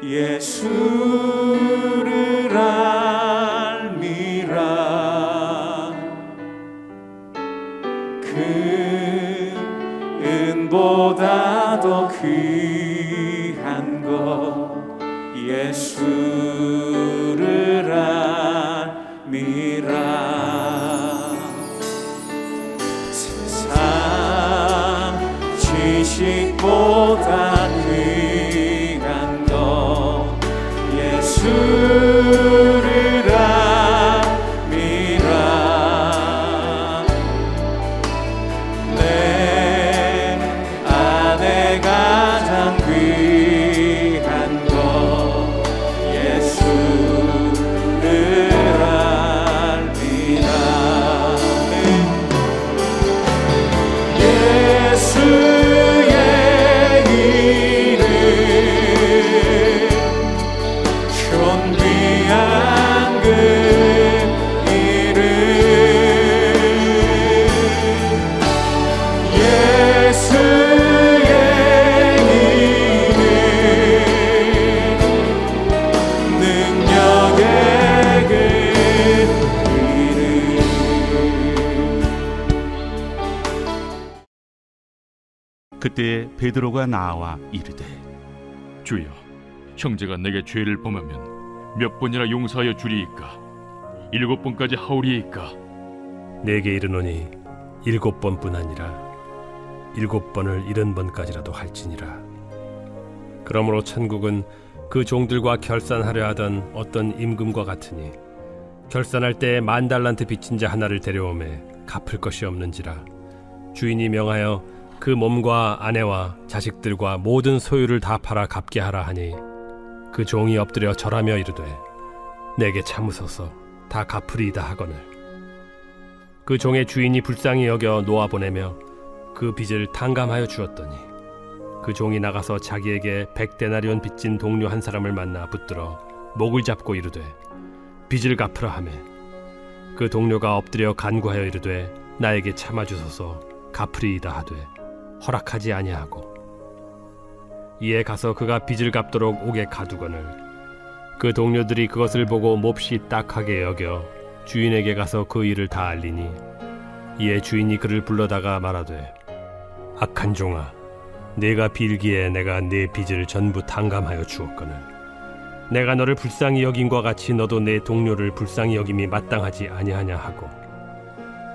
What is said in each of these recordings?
예수를 알미라. 그 은보다 더 귀한 것 예수를 알미라. 세상 지식보다 귀한 것 예수를 알미라. 내 안에 가장 귀한 것 예수를 알미라. 예수의 이름 존귀한 그 이름 예수의 이름 능력의 그 이름. 그때 베드로가 나와 이르되 주여, 형제가 내게 죄를 범하면 몇 번이나 용서하여 주리이까? 7번까지 하오리이까? 내게 이르노니 7번뿐 아니라 7번을 70번까지라도 할지니라. 그러므로 천국은 그 종들과 결산하려 하던 어떤 임금과 같으니 결산할 때 10,000달란트 빚진 자 하나를 데려오매 갚을 것이 없는지라. 주인이 명하여 그 몸과 아내와 자식들과 모든 소유를 다 팔아 갚게 하라 하니 그 종이 엎드려 절하며 이르되 내게 참으소서 다 갚으리이다 하거늘 그 종의 주인이 불쌍히 여겨 놓아보내며 그 빚을 탕감하여 주었더니 그 종이 나가서 자기에게 100데나리온 빚진 동료 한 사람을 만나 붙들어 목을 잡고 이르되 빚을 갚으라 하매 그 동료가 엎드려 간구하여 이르되 나에게 참아주소서 갚으리이다 하되 허락하지 아니하고 이에 가서 그가 빚을 갚도록 옥에 가두거늘 그 동료들이 그것을 보고 몹시 딱하게 여겨 주인에게 가서 그 일을 다 알리니 이에 주인이 그를 불러다가 말하되 악한 종아, 네가 빌기에 내가 네 빚을 전부 탕감하여 주었거늘 내가 너를 불쌍히 여김과 같이 너도 내 동료를 불쌍히 여김이 마땅하지 아니하냐 하고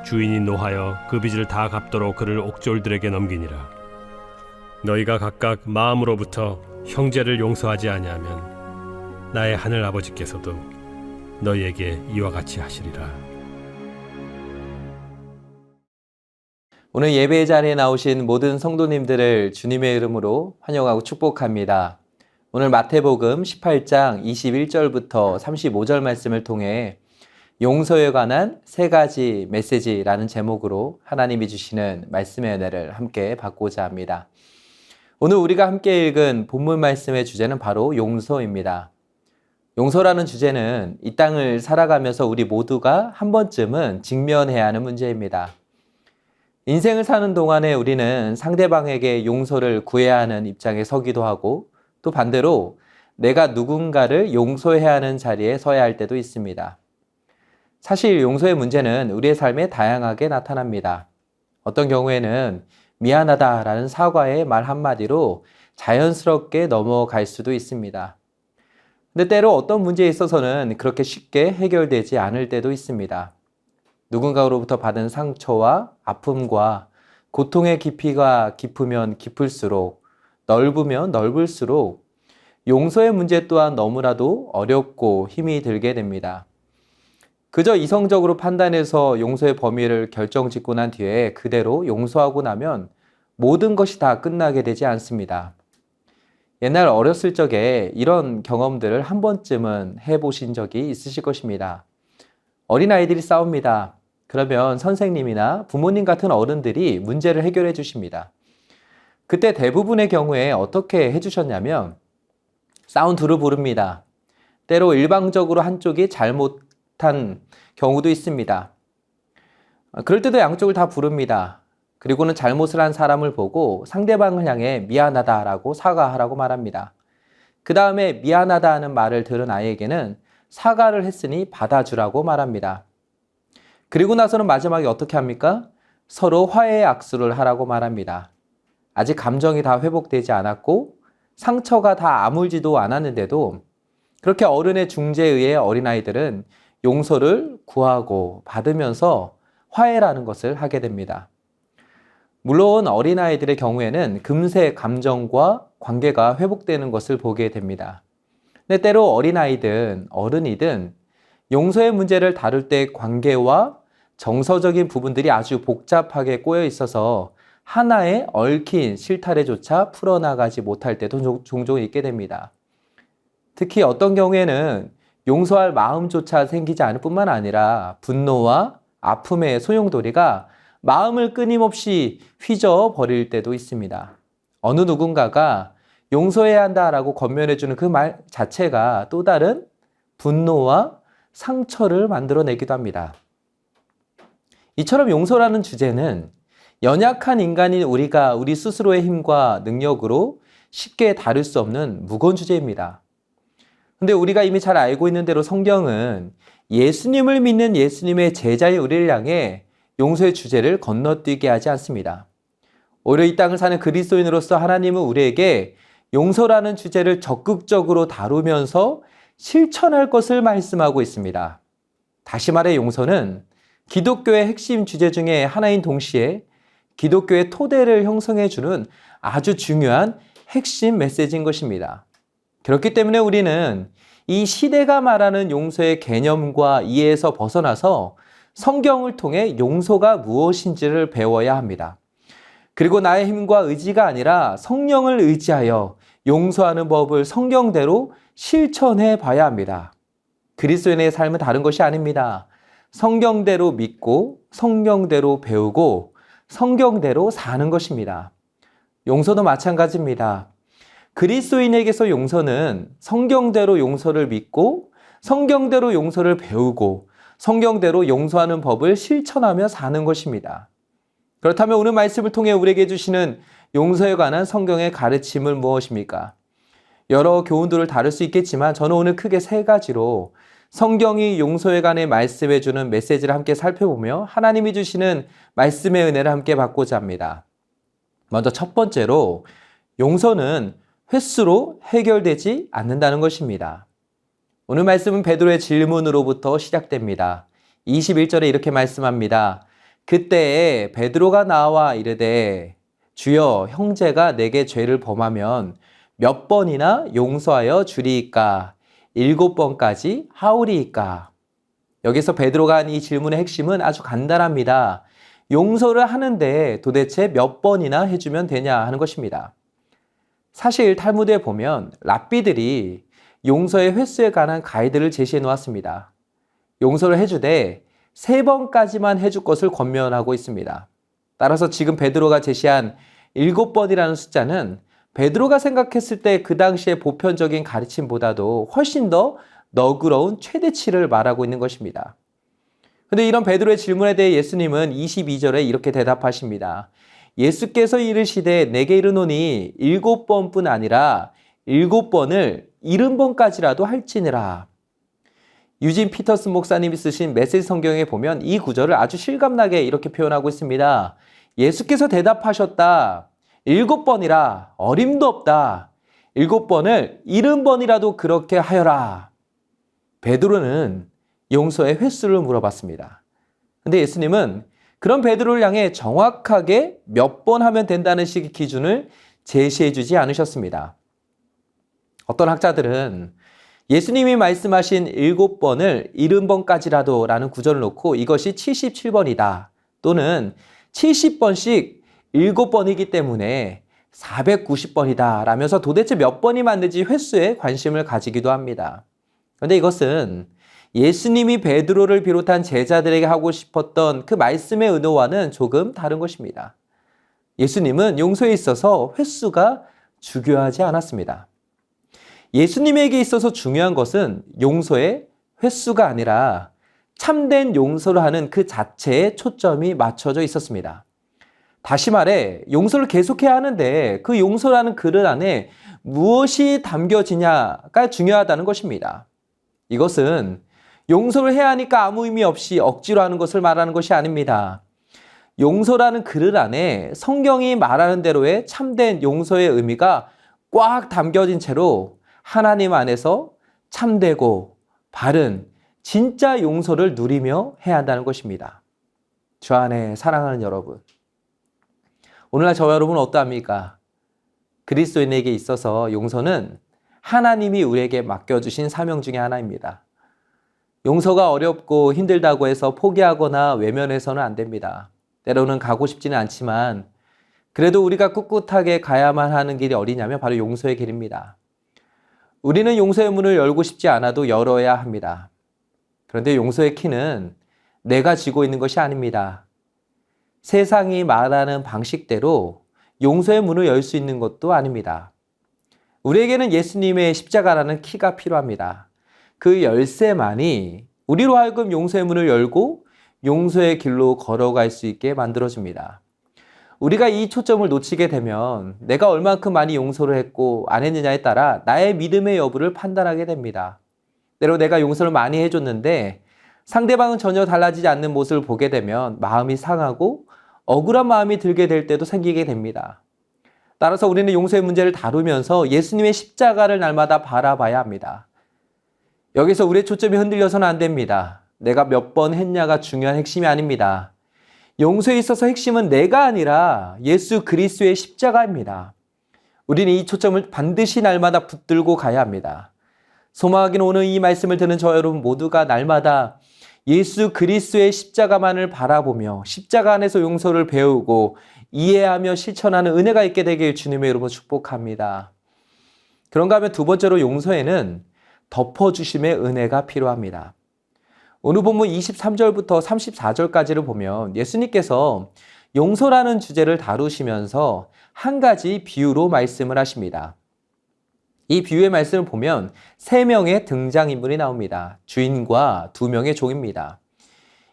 주인이 노하여 그 빚을 다 갚도록 그를 옥졸들에게 넘기니라. 너희가 각각 마음으로부터 형제를 용서하지 아니하면 나의 하늘 아버지께서도 너희에게 이와 같이 하시리라. 오늘 예배 자리에 나오신 모든 성도님들을 주님의 이름으로 환영하고 축복합니다. 오늘 마태복음 18장 21절부터 35절 말씀을 통해 용서에 관한 3가지 메시지라는 제목으로 하나님이 주시는 말씀의 은혜를 함께 받고자 합니다. 오늘 우리가 함께 읽은 본문 말씀의 주제는 바로 용서입니다. 용서라는 주제는 이 땅을 살아가면서 우리 모두가 한 번쯤은 직면해야 하는 문제입니다. 인생을 사는 동안에 우리는 상대방에게 용서를 구해야 하는 입장에 서기도 하고 또 반대로 내가 누군가를 용서해야 하는 자리에 서야 할 때도 있습니다. 사실 용서의 문제는 우리의 삶에 다양하게 나타납니다. 어떤 경우에는 미안하다라는 사과의 말 한마디로 자연스럽게 넘어갈 수도 있습니다. 근데 때로 어떤 문제에 있어서는 그렇게 쉽게 해결되지 않을 때도 있습니다. 누군가로부터 받은 상처와 아픔과 고통의 깊이가 깊으면 깊을수록 넓으면 넓을수록 용서의 문제 또한 너무나도 어렵고 힘이 들게 됩니다. 그저 이성적으로 판단해서 용서의 범위를 결정짓고 난 뒤에 그대로 용서하고 나면 모든 것이 다 끝나게 되지 않습니다. 옛날 어렸을 적에 이런 경험들을 한 번쯤은 해보신 적이 있으실 것입니다. 어린아이들이 싸웁니다. 그러면 선생님이나 부모님 같은 어른들이 문제를 해결해 주십니다. 그때 대부분의 경우에 어떻게 해주셨냐면 싸운 둘을 부릅니다. 때로 일방적으로 한쪽이 잘못한 경우도 있습니다. 그럴 때도 양쪽을 다 부릅니다. 그리고는 잘못을 한 사람을 보고 상대방을 향해 미안하다라고 사과하라고 말합니다. 그 다음에 미안하다 하는 말을 들은 아이에게는 사과를 했으니 받아주라고 말합니다. 그리고 나서는 마지막에 어떻게 합니까? 서로 화해의 악수를 하라고 말합니다. 아직 감정이 다 회복되지 않았고 상처가 다 아물지도 않았는데도 그렇게 어른의 중재에 의해 어린아이들은 용서를 구하고 받으면서 화해라는 것을 하게 됩니다. 물론 어린아이들의 경우에는 금세 감정과 관계가 회복되는 것을 보게 됩니다. 근데 때로 어린아이든 어른이든 용서의 문제를 다룰 때 관계와 정서적인 부분들이 아주 복잡하게 꼬여 있어서 하나의 얽힌 실타래조차 풀어나가지 못할 때도 종종 있게 됩니다. 특히 어떤 경우에는 용서할 마음조차 생기지 않을 뿐만 아니라 분노와 아픔의 소용돌이가 마음을 끊임없이 휘저어버릴 때도 있습니다. 어느 누군가가 용서해야 한다라고 권면해주는 그 말 자체가 또 다른 분노와 상처를 만들어내기도 합니다. 이처럼 용서라는 주제는 연약한 인간인 우리가 우리 스스로의 힘과 능력으로 쉽게 다룰 수 없는 무거운 주제입니다. 근데 우리가 이미 잘 알고 있는 대로 성경은 예수님을 믿는 예수님의 제자인 우리를 향해 용서의 주제를 건너뛰게 하지 않습니다. 오히려 이 땅을 사는 그리스도인으로서 하나님은 우리에게 용서라는 주제를 적극적으로 다루면서 실천할 것을 말씀하고 있습니다. 다시 말해 용서는 기독교의 핵심 주제 중에 하나인 동시에 기독교의 토대를 형성해 주는 아주 중요한 핵심 메시지인 것입니다. 그렇기 때문에 우리는 이 시대가 말하는 용서의 개념과 이해에서 벗어나서 성경을 통해 용서가 무엇인지를 배워야 합니다. 그리고 나의 힘과 의지가 아니라 성령을 의지하여 용서하는 법을 성경대로 실천해 봐야 합니다. 그리스도인의 삶은 다른 것이 아닙니다. 성경대로 믿고 성경대로 배우고 성경대로 사는 것입니다. 용서도 마찬가지입니다. 그리스도인에게서 용서는 성경대로 용서를 믿고 성경대로 용서를 배우고 성경대로 용서하는 법을 실천하며 사는 것입니다. 그렇다면 오늘 말씀을 통해 우리에게 주시는 용서에 관한 성경의 가르침은 무엇입니까? 여러 교훈들을 다룰 수 있겠지만 저는 오늘 크게 세 가지로 성경이 용서에 관해 말씀해 주는 메시지를 함께 살펴보며 하나님이 주시는 말씀의 은혜를 함께 받고자 합니다. 먼저 첫 번째로 용서는 횟수로 해결되지 않는다는 것입니다. 오늘 말씀은 베드로의 질문으로부터 시작됩니다. 21절에 이렇게 말씀합니다. 그때에 베드로가 나와 이르되 주여 형제가 내게 죄를 범하면 몇 번이나 용서하여 주리이까? 7번까지 하오리이까? 여기서 베드로가 한 이 질문의 핵심은 아주 간단합니다. 용서를 하는데 도대체 몇 번이나 해주면 되냐 하는 것입니다. 사실 탈무드에 보면 랍비들이 용서의 횟수에 관한 가이드를 제시해 놓았습니다. 용서를 해주되 3번까지만 해줄 것을 권면하고 있습니다. 따라서 지금 베드로가 제시한 7번이라는 숫자는 베드로가 생각했을 때 그 당시의 보편적인 가르침보다도 훨씬 더 너그러운 최대치를 말하고 있는 것입니다. 그런데 이런 베드로의 질문에 대해 예수님은 22절에 이렇게 대답하십니다. 예수께서 이르시되 내게 이르노니 7번뿐 아니라 7번을 70번까지라도 할지니라. 유진 피터슨 목사님이 쓰신 메시지 성경에 보면 이 구절을 아주 실감나게 이렇게 표현하고 있습니다. 예수께서 대답하셨다. 7번이라 어림도 없다. 7번을 70번이라도 그렇게 하여라. 베드로는 용서의 횟수를 물어봤습니다. 근데 예수님은 그런 베드로를 향해 정확하게 몇 번 하면 된다는 식의 기준을 제시해 주지 않으셨습니다. 어떤 학자들은 예수님이 말씀하신 7번을 70번까지라도 라는 구절을 놓고 이것이 77번이다. 또는 70번씩 7번이기 때문에 490번이다 라면서 도대체 몇 번이 맞는지 횟수에 관심을 가지기도 합니다. 그런데 이것은 예수님이 베드로를 비롯한 제자들에게 하고 싶었던 그 말씀의 의도와는 조금 다른 것입니다. 예수님은 용서에 있어서 횟수가 중요하지 않았습니다. 예수님에게 있어서 중요한 것은 용서의 횟수가 아니라 참된 용서를 하는 그 자체에 초점이 맞춰져 있었습니다. 다시 말해 용서를 계속해야 하는데 그 용서라는 그릇 안에 무엇이 담겨지냐가 중요하다는 것입니다. 이것은 용서를 해야 하니까 아무 의미 없이 억지로 하는 것을 말하는 것이 아닙니다. 용서라는 그릇 안에 성경이 말하는 대로의 참된 용서의 의미가 꽉 담겨진 채로 하나님 안에서 참되고 바른 진짜 용서를 누리며 해야 한다는 것입니다. 주 안에 사랑하는 여러분, 오늘날 저와 여러분은 어떠합니까? 그리스도인에게 있어서 용서는 하나님이 우리에게 맡겨주신 사명 중에 하나입니다. 용서가 어렵고 힘들다고 해서 포기하거나 외면해서는 안 됩니다. 때로는 가고 싶지는 않지만 그래도 우리가 꿋꿋하게 가야만 하는 길이 어디냐면 바로 용서의 길입니다. 우리는 용서의 문을 열고 싶지 않아도 열어야 합니다. 그런데 용서의 키는 내가 쥐고 있는 것이 아닙니다. 세상이 말하는 방식대로 용서의 문을 열 수 있는 것도 아닙니다. 우리에게는 예수님의 십자가라는 키가 필요합니다. 그 열쇠만이 우리로 하여금 용서의 문을 열고 용서의 길로 걸어갈 수 있게 만들어줍니다. 우리가 이 초점을 놓치게 되면 내가 얼만큼 많이 용서를 했고 안 했느냐에 따라 나의 믿음의 여부를 판단하게 됩니다. 때로 내가 용서를 많이 해줬는데 상대방은 전혀 달라지지 않는 모습을 보게 되면 마음이 상하고 억울한 마음이 들게 될 때도 생기게 됩니다. 따라서 우리는 용서의 문제를 다루면서 예수님의 십자가를 날마다 바라봐야 합니다. 여기서 우리의 초점이 흔들려서는 안 됩니다. 내가 몇 번 했냐가 중요한 핵심이 아닙니다. 용서에 있어서 핵심은 내가 아니라 예수 그리스도의 십자가입니다. 우리는 이 초점을 반드시 날마다 붙들고 가야 합니다. 소망하기는 오늘 이 말씀을 듣는 저 여러분 모두가 날마다 예수 그리스도의 십자가만을 바라보며 십자가 안에서 용서를 배우고 이해하며 실천하는 은혜가 있게 되길 주님의 이름으로 축복합니다. 그런가 하면 두 번째로 용서에는 덮어주심의 은혜가 필요합니다. 오늘 본문 23절부터 34절까지를 보면 예수님께서 용서라는 주제를 다루시면서 한 가지 비유로 말씀을 하십니다. 이 비유의 말씀을 보면 3명의 등장인물이 나옵니다. 주인과 2명의 종입니다.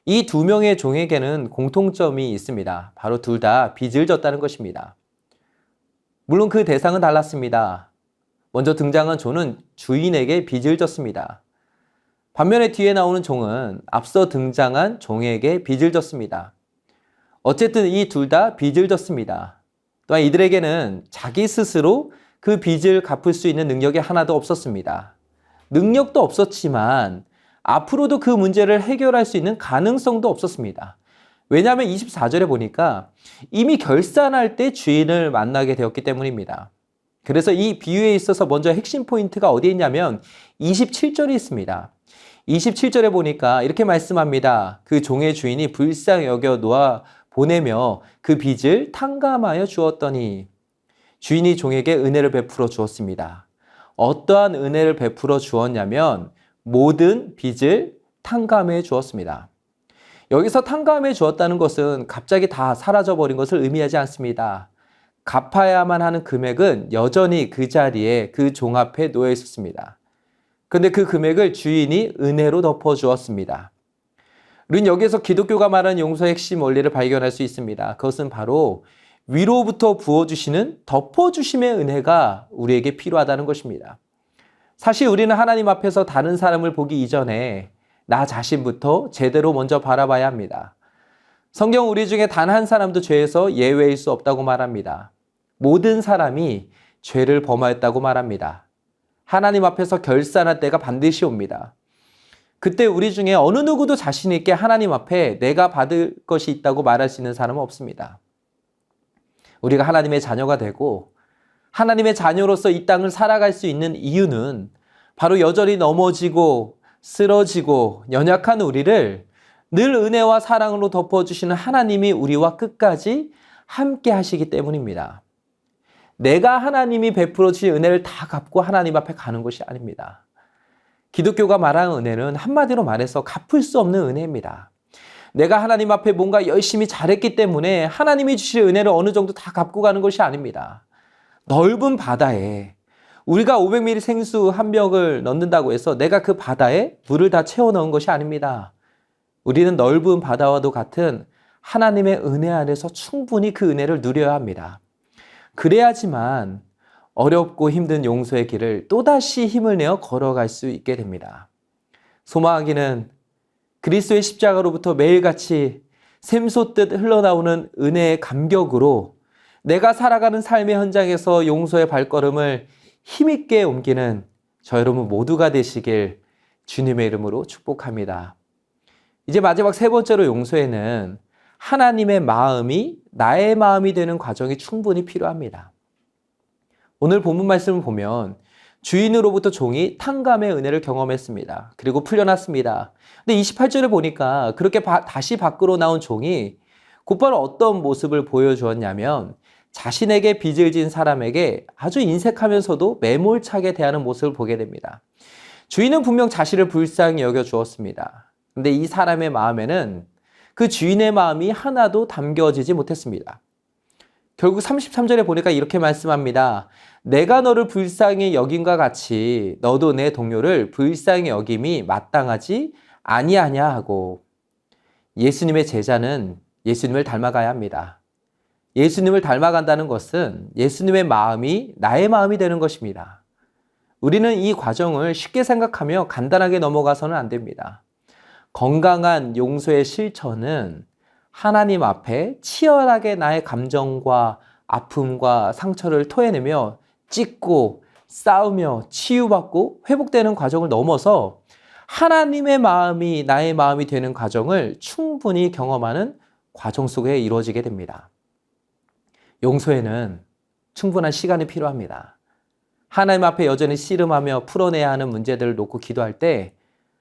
이 2명의 종에게는 공통점이 있습니다. 바로 둘 다 빚을 졌다는 것입니다. 물론 그 대상은 달랐습니다. 먼저 등장한 종은 주인에게 빚을 졌습니다. 반면에 뒤에 나오는 종은 앞서 등장한 종에게 빚을 졌습니다. 어쨌든 이 둘 다 빚을 졌습니다. 또한 이들에게는 자기 스스로 그 빚을 갚을 수 있는 능력이 하나도 없었습니다. 능력도 없었지만 앞으로도 그 문제를 해결할 수 있는 가능성도 없었습니다. 왜냐하면 24절에 보니까 이미 결산할 때 주인을 만나게 되었기 때문입니다. 그래서 이 비유에 있어서 먼저 핵심 포인트가 어디에 있냐면 27절에 있습니다. 27절에 보니까 이렇게 말씀합니다. 그 종의 주인이 불쌍히 여겨 놓아 보내며 그 빚을 탕감하여 주었더니 주인이 종에게 은혜를 베풀어 주었습니다. 어떠한 은혜를 베풀어 주었냐면 모든 빚을 탕감해 주었습니다. 여기서 탕감해 주었다는 것은 갑자기 다 사라져버린 것을 의미하지 않습니다. 갚아야만 하는 금액은 여전히 그 자리에 그 종 앞에 놓여 있었습니다. 그런데 그 금액을 주인이 은혜로 덮어주었습니다. 우리는 여기에서 기독교가 말하는 용서의 핵심 원리를 발견할 수 있습니다. 그것은 바로 위로부터 부어주시는 덮어주심의 은혜가 우리에게 필요하다는 것입니다. 사실 우리는 하나님 앞에서 다른 사람을 보기 이전에 나 자신부터 제대로 먼저 바라봐야 합니다. 성경 우리 중에 단 한 사람도 죄에서 예외일 수 없다고 말합니다. 모든 사람이 죄를 범하였다고 말합니다. 하나님 앞에서 결산할 때가 반드시 옵니다. 그때 우리 중에 어느 누구도 자신 있게 하나님 앞에 내가 받을 것이 있다고 말할 수 있는 사람은 없습니다. 우리가 하나님의 자녀가 되고 하나님의 자녀로서 이 땅을 살아갈 수 있는 이유는 바로 여전히 넘어지고 쓰러지고 연약한 우리를 늘 은혜와 사랑으로 덮어주시는 하나님이 우리와 끝까지 함께 하시기 때문입니다. 내가 하나님이 베풀어 주신 은혜를 다 갚고 하나님 앞에 가는 것이 아닙니다. 기독교가 말하는 은혜는 한마디로 말해서 갚을 수 없는 은혜입니다. 내가 하나님 앞에 뭔가 열심히 잘했기 때문에 하나님이 주실 은혜를 어느 정도 다 갚고 가는 것이 아닙니다. 넓은 바다에 우리가 500ml 생수 한 병을 넣는다고 해서 내가 그 바다에 물을 다 채워 넣은 것이 아닙니다. 우리는 넓은 바다와도 같은 하나님의 은혜 안에서 충분히 그 은혜를 누려야 합니다. 그래야지만 어렵고 힘든 용서의 길을 또다시 힘을 내어 걸어갈 수 있게 됩니다. 소망하기는 그리스도의 십자가로부터 매일같이 샘솟듯 흘러나오는 은혜의 감격으로 내가 살아가는 삶의 현장에서 용서의 발걸음을 힘있게 옮기는 저 여러분 모두가 되시길 주님의 이름으로 축복합니다. 이제 마지막 세 번째로 용서에는 하나님의 마음이 나의 마음이 되는 과정이 충분히 필요합니다. 오늘 본문 말씀을 보면 주인으로부터 종이 탕감의 은혜를 경험했습니다. 그리고 풀려났습니다. 근데 28절에 보니까 그렇게 다시 밖으로 나온 종이 곧바로 어떤 모습을 보여주었냐면 자신에게 빚을 진 사람에게 아주 인색하면서도 매몰차게 대하는 모습을 보게 됩니다. 주인은 분명 자신을 불쌍히 여겨주었습니다. 근데 이 사람의 마음에는 그 주인의 마음이 하나도 담겨지지 못했습니다. 결국 33절에 보니까 이렇게 말씀합니다. 내가 너를 불쌍히 여김과 같이 너도 내 동료를 불쌍히 여김이 마땅하지 아니하냐 하고, 예수님의 제자는 예수님을 닮아가야 합니다. 예수님을 닮아간다는 것은 예수님의 마음이 나의 마음이 되는 것입니다. 우리는 이 과정을 쉽게 생각하며 간단하게 넘어가서는 안 됩니다. 건강한 용서의 실천은 하나님 앞에 치열하게 나의 감정과 아픔과 상처를 토해내며 찢고 싸우며 치유받고 회복되는 과정을 넘어서 하나님의 마음이 나의 마음이 되는 과정을 충분히 경험하는 과정 속에 이루어지게 됩니다. 용서에는 충분한 시간이 필요합니다. 하나님 앞에 여전히 씨름하며 풀어내야 하는 문제들을 놓고 기도할 때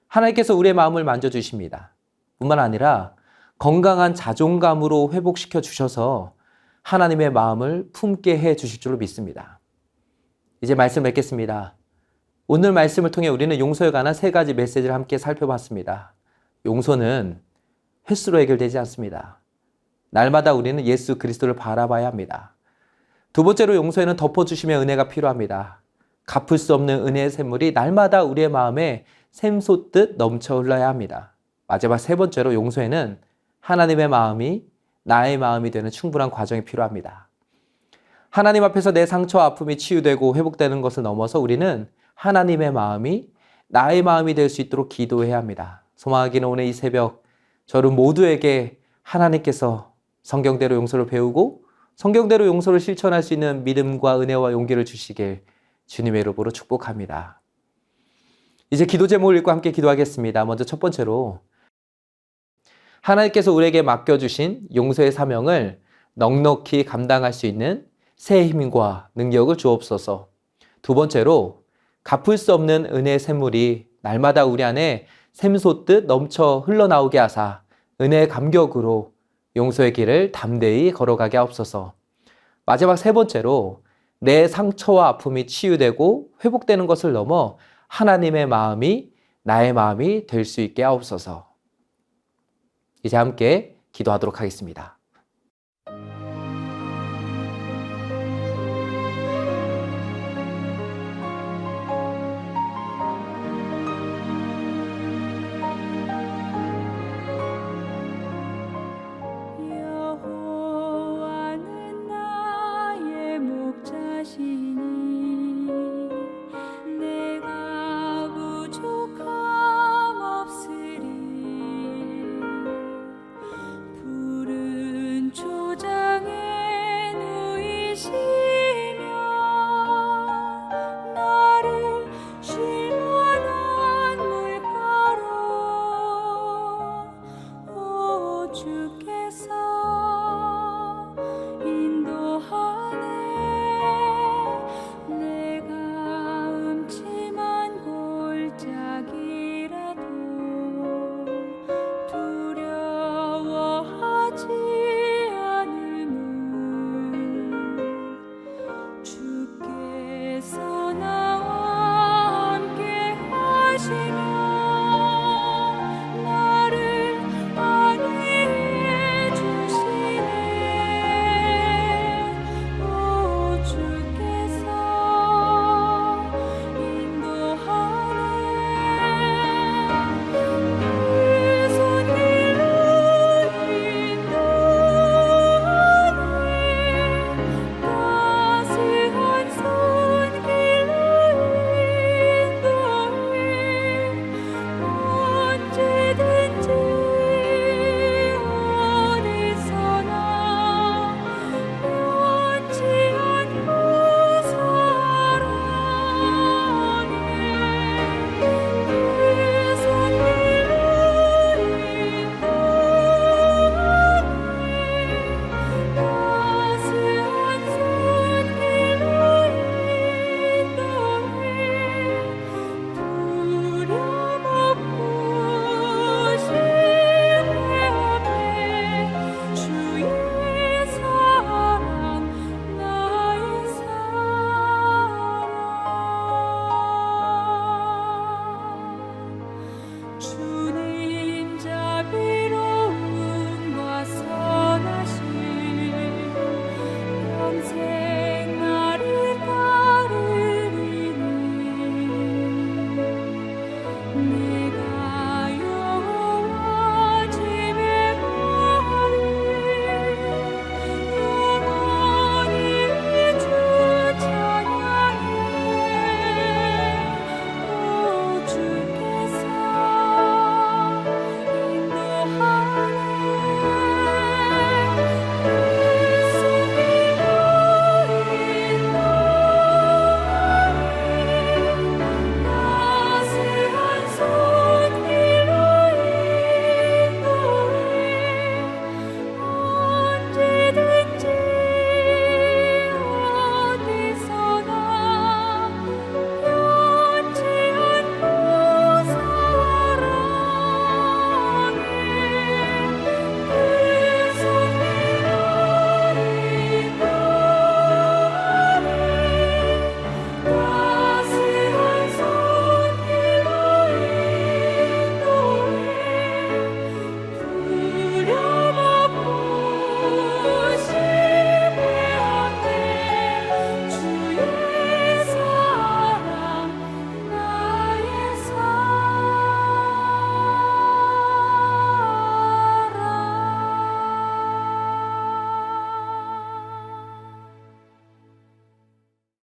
하나님께서 우리의 마음을 만져주십니다. 뿐만 아니라 건강한 자존감으로 회복시켜 주셔서 하나님의 마음을 품게 해 주실 줄로 믿습니다. 이제 말씀 맺겠습니다. 오늘 말씀을 통해 우리는 용서에 관한 세 가지 메시지를 함께 살펴봤습니다. 용서는 횟수로 해결되지 않습니다. 날마다 우리는 예수 그리스도를 바라봐야 합니다. 두 번째로 용서에는 덮어주심의 은혜가 필요합니다. 갚을 수 없는 은혜의 샘물이 날마다 우리의 마음에 샘솟듯 넘쳐 흘러야 합니다. 마지막 세 번째로 용서에는 하나님의 마음이 나의 마음이 되는 충분한 과정이 필요합니다. 하나님 앞에서 내 상처와 아픔이 치유되고 회복되는 것을 넘어서 우리는 하나님의 마음이 나의 마음이 될 수 있도록 기도해야 합니다. 소망하기는 오늘 이 새벽 저를 모두에게 하나님께서 성경대로 용서를 배우고 성경대로 용서를 실천할 수 있는 믿음과 은혜와 용기를 주시길 주님의 이름으로 축복합니다. 이제 기도 제목을 읽고 함께 기도하겠습니다. 먼저 첫 번째로 하나님께서 우리에게 맡겨주신 용서의 사명을 넉넉히 감당할 수 있는 새 힘과 능력을 주옵소서. 두 번째로 갚을 수 없는 은혜의 샘물이 날마다 우리 안에 샘솟듯 넘쳐 흘러나오게 하사 은혜의 감격으로 용서의 길을 담대히 걸어가게 하옵소서. 마지막 세 번째로 내 상처와 아픔이 치유되고 회복되는 것을 넘어 하나님의 마음이 나의 마음이 될 수 있게 하옵소서. 이제 함께 기도하도록 하겠습니다.